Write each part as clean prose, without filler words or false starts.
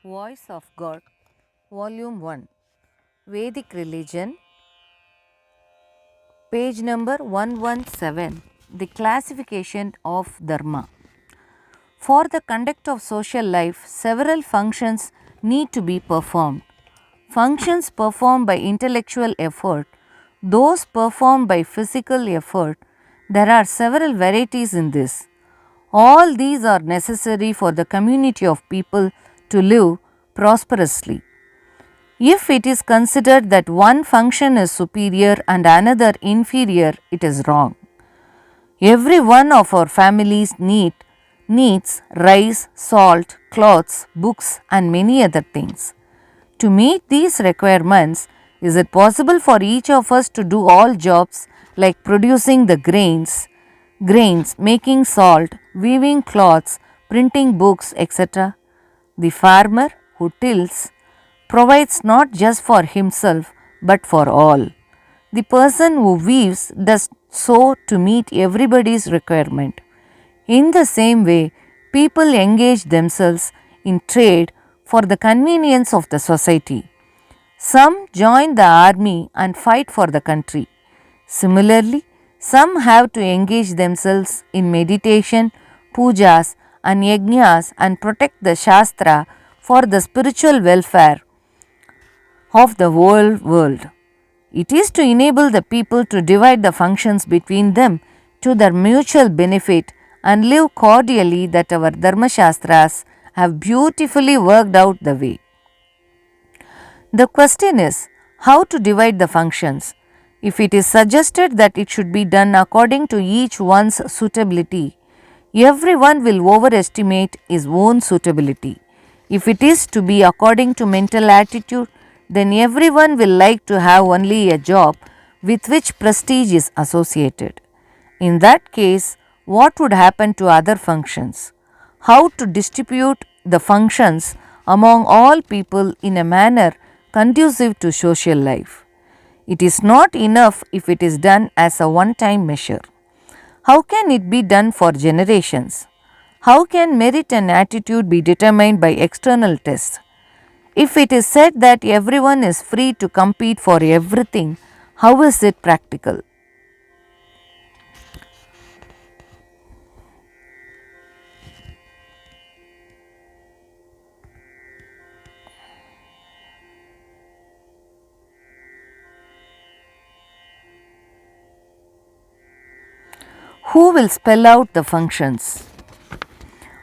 Voice of God, Volume 1, Vedic Religion, page number 117, The Classification of Dharma. For the conduct of social life, several functions need to be performed. Functions performed by intellectual effort, those performed by physical effort, there are several varieties in this. All these are necessary for the community of people to live prosperously. If it is considered that one function is superior and another inferior, it is wrong. Every one of our families needs rice, salt, clothes, books, and many other things. To meet these requirements, is it possible for each of us to do all jobs like producing the grains, making salt, weaving cloths, printing books, etc.? The farmer who tills provides not just for himself but for all. The person who weaves does so to meet everybody's requirement. In the same way, people engage themselves in trade for the convenience of the society. Some join the army and fight for the country. Similarly, some have to engage themselves in meditation, pujas, and yajnas and protect the Shastra for the spiritual welfare of the whole world. It is to enable the people to divide the functions between them to their mutual benefit and live cordially that our Dharma Shastras have beautifully worked out the way. The question is how to divide the functions. If it is suggested that it should be done according to each one's suitability, everyone will overestimate his own suitability. If it is to be according to mental attitude, then everyone will like to have only a job with which prestige is associated. In that case, what would happen to other functions? How to distribute the functions among all people in a manner conducive to social life? It is not enough if it is done as a one-time measure. How can it be done for generations? How can merit and attitude be determined by external tests? If it is said that everyone is free to compete for everything, how is it practical? Who will spell out the functions?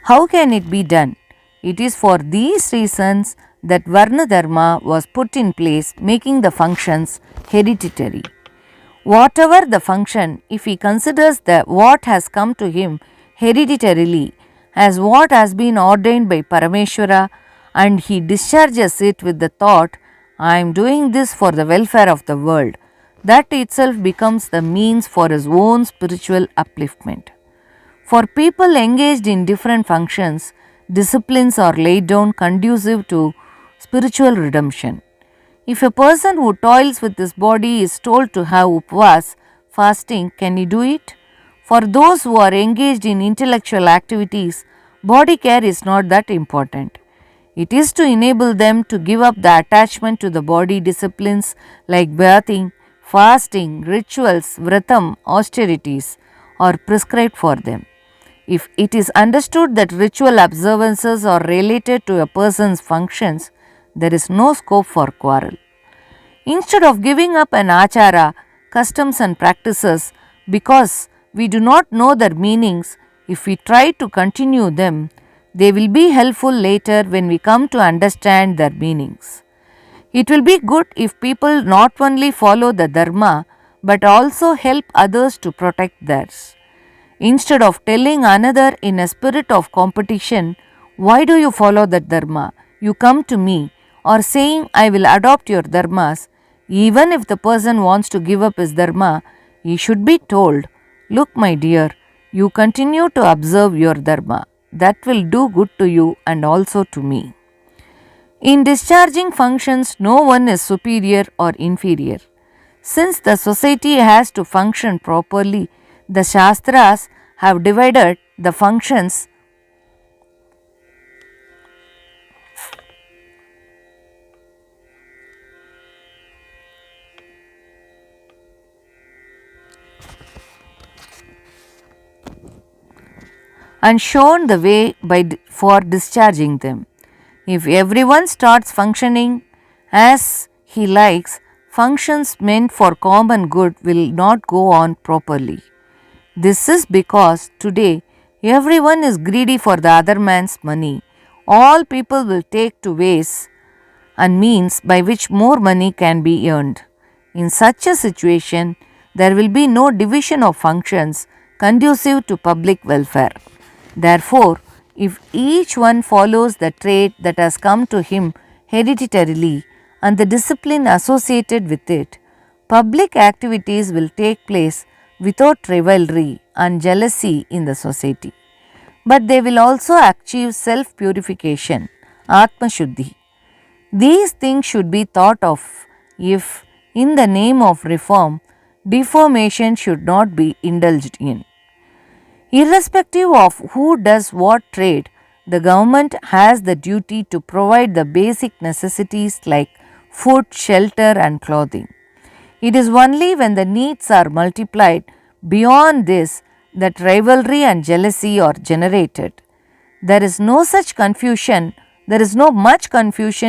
How can it be done? It is for these reasons that Varna Dharma was put in place, making the functions hereditary. Whatever the function, if he considers that what has come to him hereditarily as what has been ordained by Parameshwara, and he discharges it with the thought, I am doing this for the welfare of the world, that itself becomes the means for his own spiritual upliftment. For people engaged in different functions, disciplines are laid down conducive to spiritual redemption. If a person who toils with his body is told to have upvas, fasting, can he do it? For those who are engaged in intellectual activities, body care is not that important. It is to enable them to give up the attachment to the body disciplines like bathing, fasting, rituals, vratam, austerities are prescribed for them. If it is understood that ritual observances are related to a person's functions, there is no scope for quarrel. Instead of giving up an achara, customs and practices because we do not know their meanings, if we try to continue them, they will be helpful later when we come to understand their meanings. It will be good if people not only follow the Dharma but also help others to protect theirs. Instead of telling another in a spirit of competition, why do you follow that Dharma? You come to me, or saying, I will adopt your Dharmas, even if the person wants to give up his Dharma, he should be told, look, my dear, you continue to observe your Dharma. That will do good to you and also to me. In discharging functions, no one is superior or inferior. Since the society has to function properly, the Shastras have divided the functions and shown the way for discharging them. If everyone starts functioning as he likes, functions meant for common good will not go on properly. This is because today everyone is greedy for the other man's money. All people will take to ways and means by which more money can be earned. In such a situation, there will be no division of functions conducive to public welfare. Therefore, if each one follows the trade that has come to him hereditarily and the discipline associated with it, public activities will take place without rivalry and jealousy in the society. But they will also achieve self purification, Atma Shuddhi. These things should be thought of if, in the name of reform, deformation should not be indulged in. Irrespective of who does what trade, the government has the duty to provide the basic necessities like food, shelter, and clothing. It is only when the needs are multiplied beyond this that rivalry and jealousy are generated. There is no much confusion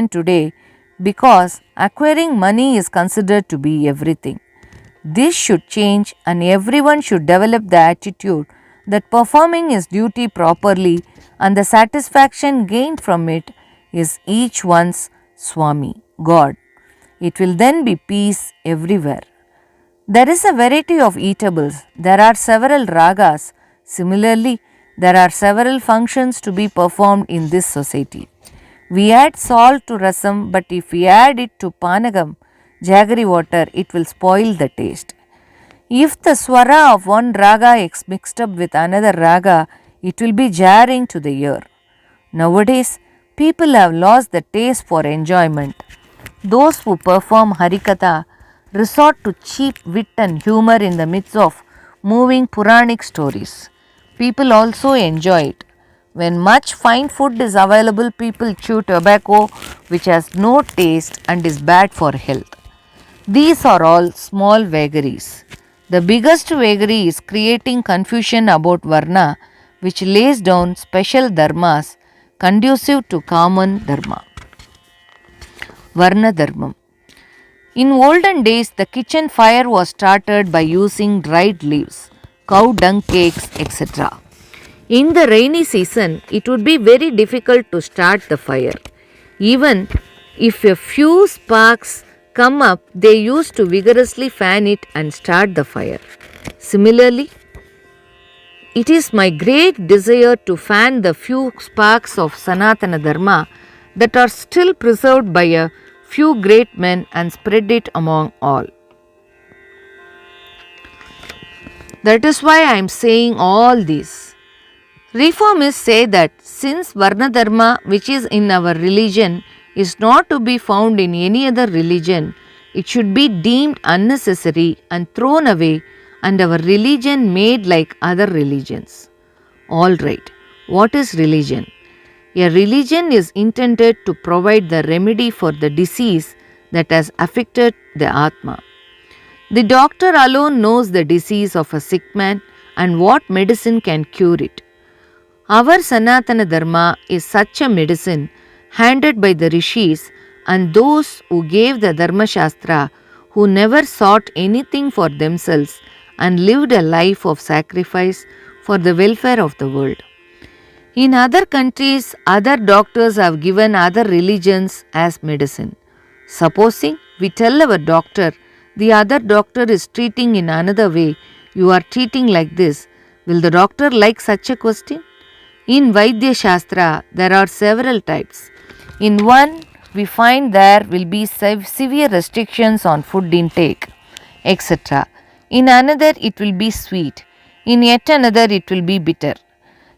today because acquiring money is considered to be everything. This should change and everyone should develop the attitude that performing his duty properly and the satisfaction gained from it is each one's Swami, God. It will then be peace everywhere. There is a variety of eatables. There are several ragas. Similarly, there are several functions to be performed in this society. We add salt to rasam, but if we add it to panagam, jaggery water, it will spoil the taste. If the swara of one raga is mixed up with another raga, it will be jarring to the ear. Nowadays, people have lost the taste for enjoyment. Those who perform Harikatha resort to cheap wit and humor in the midst of moving Puranic stories. People also enjoy it. When much fine food is available, people chew tobacco which has no taste and is bad for health. These are all small vagaries. The biggest vagary is creating confusion about Varna, which lays down special dharmas conducive to common dharma. Varna Dharmam. In olden days, the kitchen fire was started by using dried leaves, cow dung cakes, etc. In the rainy season, it would be very difficult to start the fire. Even if a few sparks come up, they used to vigorously fan it and start the fire. Similarly, it is my great desire to fan the few sparks of Sanatana Dharma that are still preserved by a few great men and spread it among all. That is why I am saying all this. Reformists say that since Varna Dharma, which is in our religion, is not to be found in any other religion, it should be deemed unnecessary and thrown away and our religion made like other religions. Alright, what is religion? A religion is intended to provide the remedy for the disease that has affected the Atma. The doctor alone knows the disease of a sick man and what medicine can cure it. Our Sanatana Dharma is such a medicine handed by the rishis and those who gave the Dharma Shastra, who never sought anything for themselves and lived a life of sacrifice for the welfare of the world. In other countries, other doctors have given other religions as medicine. Supposing we tell our doctor, the other doctor is treating in another way, you are treating like this, will the doctor like such a question? In Vaidya Shastra, there are several types. In one, we find there will be severe restrictions on food intake, etc. In another, it will be sweet. In yet another, it will be bitter.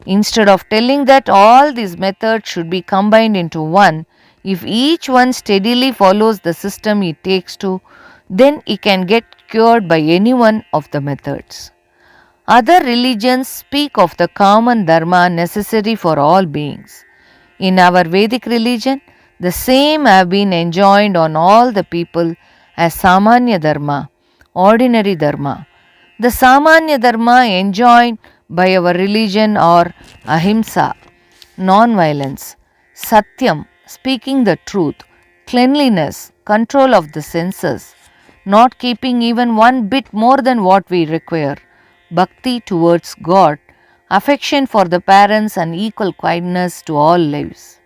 Instead of telling that all these methods should be combined into one, if each one steadily follows the system it takes to, then it can get cured by any one of the methods. Other religions speak of the common dharma necessary for all beings. In our Vedic religion, the same have been enjoined on all the people as Samanya Dharma, ordinary Dharma. The Samanya Dharma enjoined by our religion are ahimsa, non-violence, satyam, speaking the truth, cleanliness, control of the senses, not keeping even one bit more than what we require, bhakti towards God, affection for the parents and equal kindness to all lives.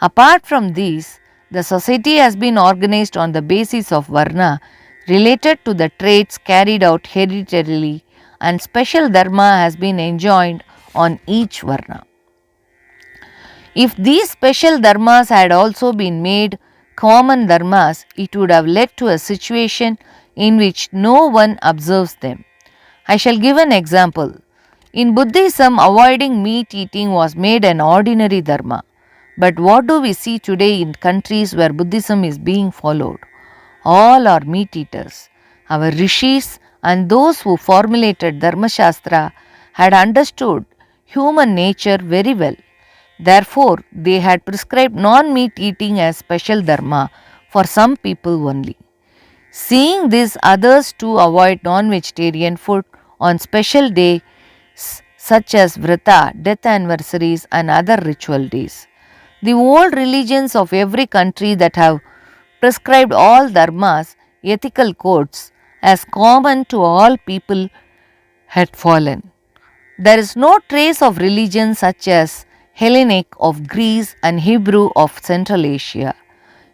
Apart from these, the society has been organized on the basis of varna related to the traits carried out hereditarily, and special dharma has been enjoined on each varna. If these special dharmas had also been made common dharmas, it would have led to a situation in which no one observes them. I shall give an example. In Buddhism, avoiding meat eating was made an ordinary dharma. But what do we see today in countries where Buddhism is being followed? All are meat eaters. Our rishis and those who formulated Dharma Shastra had understood human nature very well. Therefore, they had prescribed non-meat eating as special dharma for some people only. Seeing this, others too avoid non-vegetarian food on special days such as vrata, death anniversaries and other ritual days. The old religions of every country that have prescribed all dharmas, ethical codes, as common to all people had fallen. There is no trace of religion such as Hellenic of Greece and Hebrew of Central Asia.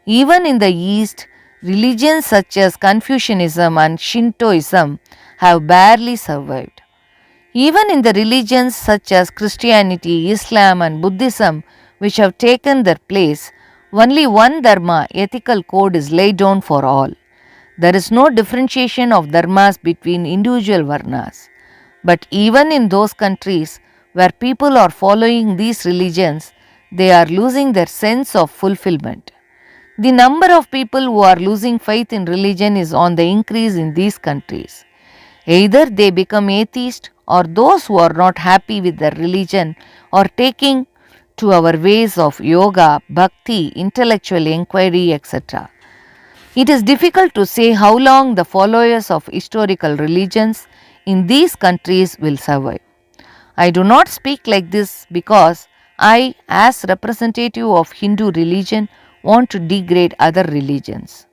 Even in the East, religions such as Confucianism and Shintoism have barely survived. Even in the religions such as Christianity, Islam and Buddhism, which have taken their place, only one dharma, ethical code, is laid down for all. There is no differentiation of dharmas between individual varnas. But even in those countries where people are following these religions, they are losing their sense of fulfillment. The number of people who are losing faith in religion is on the increase in these countries. Either they become atheist, or those who are not happy with their religion are taking to our ways of yoga, bhakti, intellectual inquiry, etc. It is difficult to say how long the followers of historical religions in these countries will survive. I do not speak like this because I, as representative of Hindu religion, want to degrade other religions.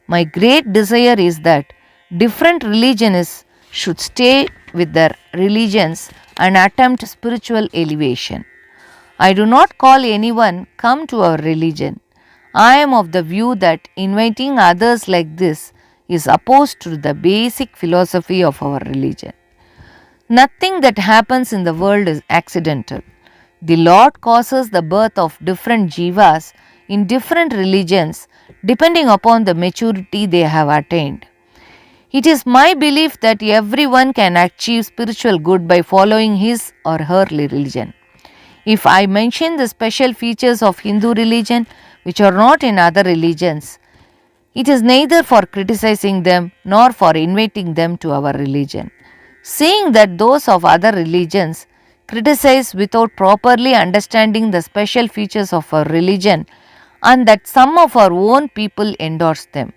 My great desire is that different religionists should stay with their religions and attempt spiritual elevation. I do not call anyone come to our religion. I am of the view that inviting others like this is opposed to the basic philosophy of our religion. Nothing that happens in the world is accidental. The Lord causes the birth of different jivas in different religions depending upon the maturity they have attained. It is my belief that everyone can achieve spiritual good by following his or her religion. If I mention the special features of Hindu religion which are not in other religions, it is neither for criticizing them nor for inviting them to our religion. Seeing that those of other religions criticize without properly understanding the special features of our religion, and that some of our own people endorse them.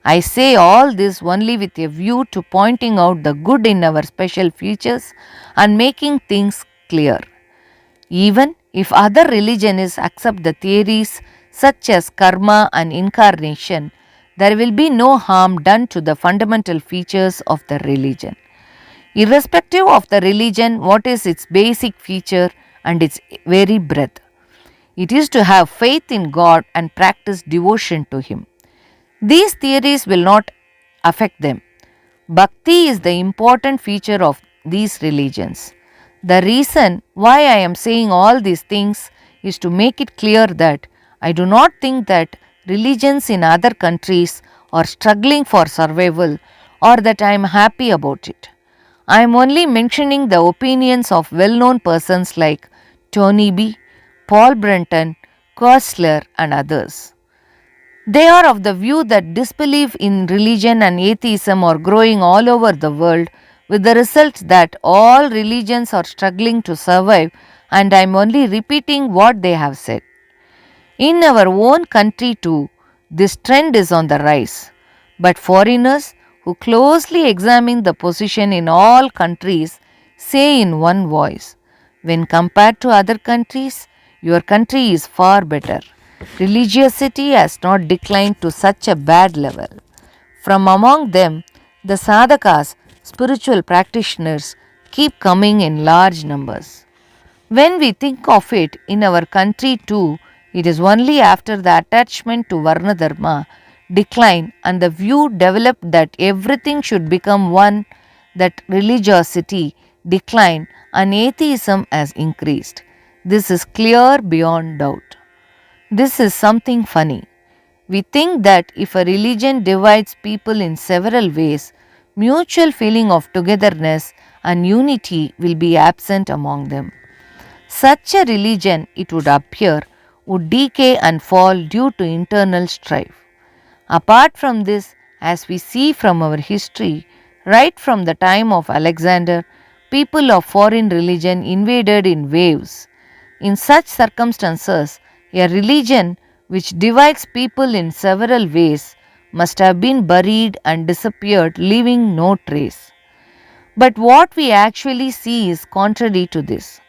I say all this only with a view to pointing out the good in our special features and making things clear. Even if other religions accept the theories such as karma and incarnation, there will be no harm done to the fundamental features of the religion. Irrespective of the religion, what is its basic feature and its very breadth? It is to have faith in God and practice devotion to Him. These theories will not affect them. Bhakti is the important feature of these religions. The reason why I am saying all these things is to make it clear that I do not think that religions in other countries are struggling for survival or that I am happy about it. I am only mentioning the opinions of well-known persons like Tony B., Paul Brenton, Kostler and others. They are of the view that disbelief in religion and atheism are growing all over the world, with the result that all religions are struggling to survive, and I am only repeating what they have said. In our own country too, this trend is on the rise, but foreigners who closely examine the position in all countries say in one voice, when compared to other countries, your country is far better. Religiosity has not declined to such a bad level. From among them, the sadhakas, spiritual practitioners, keep coming in large numbers. When we think of it in our country too, it is only after the attachment to Varna Dharma declined and the view developed that everything should become one that religiosity declined and atheism has increased. This is clear beyond doubt. This is something funny. We think that if a religion divides people in several ways, mutual feeling of togetherness and unity will be absent among them. Such a religion, it would appear, would decay and fall due to internal strife. Apart from this, as we see from our history, right from the time of Alexander, people of foreign religion invaded in waves. In such circumstances, a religion which divides people in several ways must have been buried and disappeared, leaving no trace. But what we actually see is contrary to this.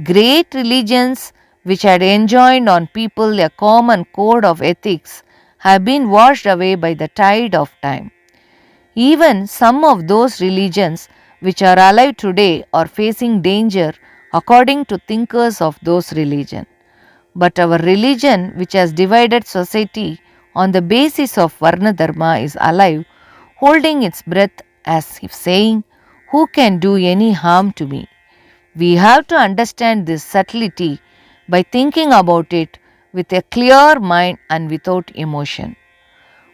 Great religions which had enjoined on people a common code of ethics have been washed away by the tide of time. Even some of those religions which are alive today are facing danger according to thinkers of those religions. But our religion, which has divided society on the basis of Varna Dharma, is alive, holding its breath as if saying, "Who can do any harm to me?" We have to understand this subtlety by thinking about it with a clear mind and without emotion.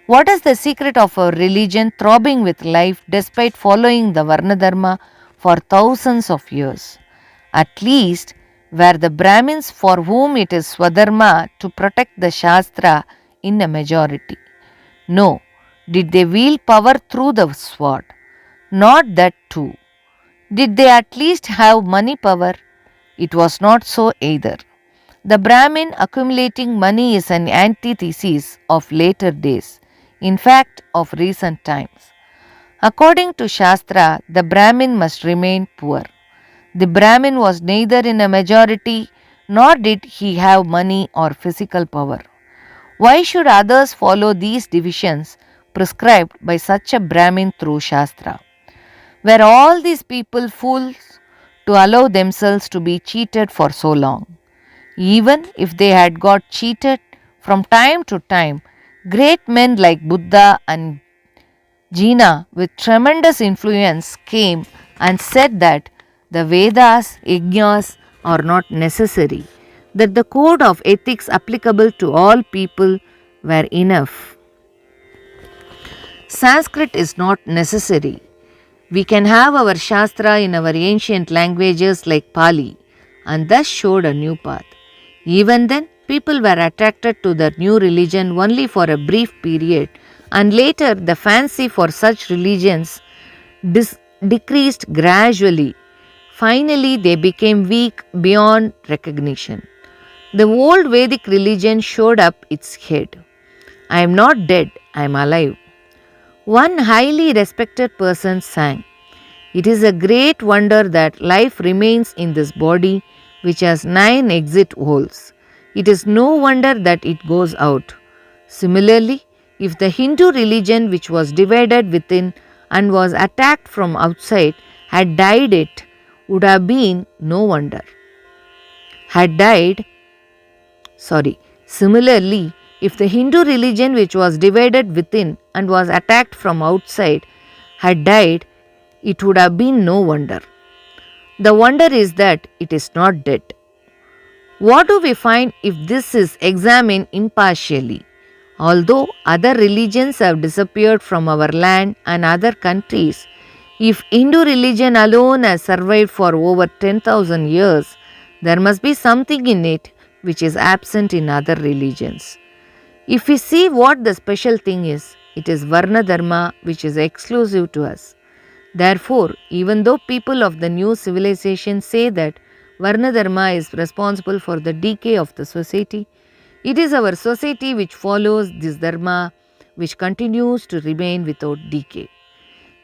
What is the secret of our religion throbbing with life despite following the Varna Dharma for thousands of years? At least, were the Brahmins for whom it is Swadharma to protect the Shastra in a majority? No. Did they wield power through the sword? Not that too. Did they at least have money power? It was not so either. The Brahmin accumulating money is an antithesis of later days, in fact of recent times. According to Shastra, the Brahmin must remain poor. The Brahmin was neither in a majority nor did he have money or physical power. Why should others follow these divisions prescribed by such a Brahmin through Shastra? Were all these people fools to allow themselves to be cheated for so long? Even if they had got cheated from time to time, great men like Buddha and Jina with tremendous influence came and said that the Vedas, Yajnas are not necessary, that the code of ethics applicable to all people were enough. Sanskrit is not necessary. We can have our Shastra in our ancient languages like Pali, and thus showed a new path. Even then, people were attracted to the new religion only for a brief period, and later the fancy for such religions decreased gradually. Finally, they became weak beyond recognition. The old Vedic religion showed up its head. I am not dead, I am alive. One highly respected person sang, "It is a great wonder that life remains in this body which has 9 exit holes. It is no wonder that it goes out." Similarly, if the Hindu religion which was divided within and was attacked from outside had died, it would have been no wonder. Similarly, if the Hindu religion which was divided within and was attacked from outside had died, it would have been no wonder. The wonder is that it is not dead. What do we find if this is examined impartially? Although other religions have disappeared from our land and other countries, if Hindu religion alone has survived for over 10,000 years, there must be something in it which is absent in other religions. If we see what the special thing is, it is Varna Dharma which is exclusive to us. Therefore, even though people of the new civilization say that Varna Dharma is responsible for the decay of the society, it is our society which follows this Dharma which continues to remain without decay.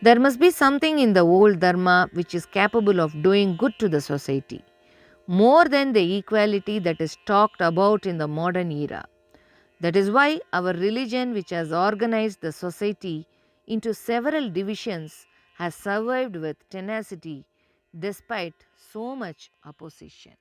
There must be something in the old Dharma which is capable of doing good to the society, more than the equality that is talked about in the modern era. That is why our religion, which has organized the society into several divisions, has survived with tenacity despite so much opposition.